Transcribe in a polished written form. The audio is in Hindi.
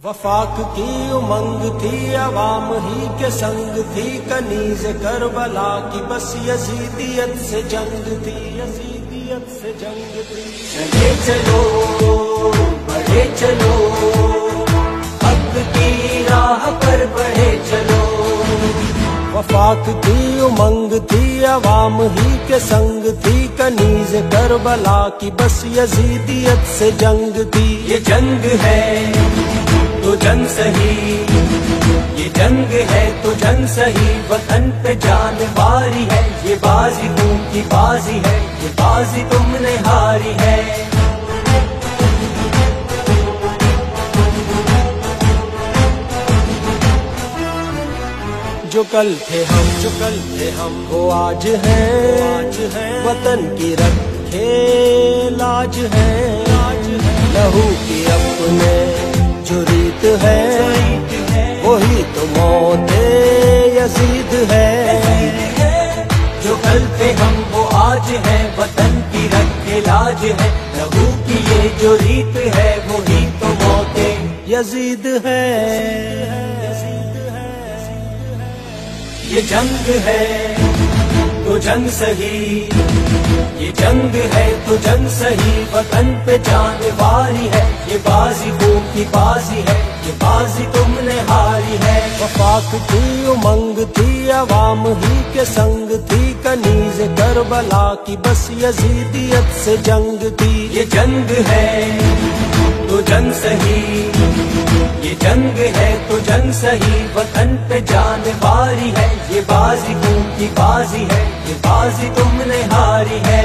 वफाक की उमंग थी, अवाम ही के संग थी, कनीज करबला की बस यजीदियत से जंग थी, यजीदियत से जंग थी। चले चलो बढ़े चलो, हक की राह पर बढ़े चलो। वफाक की उमंग थी, अवाम ही के संग थी, कनीज करबला की बस यजीदियत से जंग थी। ये जंग है तो जंग सही, ये जंग है तो जंग सही, वतन पे जान वारी है, ये बाजी खून की बाजी है, ये बाजी तुमने हारी है। जो कल थे हम वो आज है, वतन की रखे लाज है, लहू की अपने जो रीत है, वही तो मौते यजीद है। जो कल थे हम वो आज है, वतन की रखे लाज है, लहू की ये जो रीत है, वही तो मौते यजीद है। ये जंग है तो जंग सही, ये जंग है तो जंग सही, वतन पे जान वारी है, ये बाजी खून की बाजी है, ये बाजी तुमने हारी है। वफाक की उमंग थी, अवाम ही के संग थी, कनीज करबला की बस यजीदियत से जंग थी। ये जंग है तो जंग सही, ये जंग है तो जंग सही, वतन पे जान वारी है, ये बाजी खून की बाजी है, ये बाजी तुमने हारी है।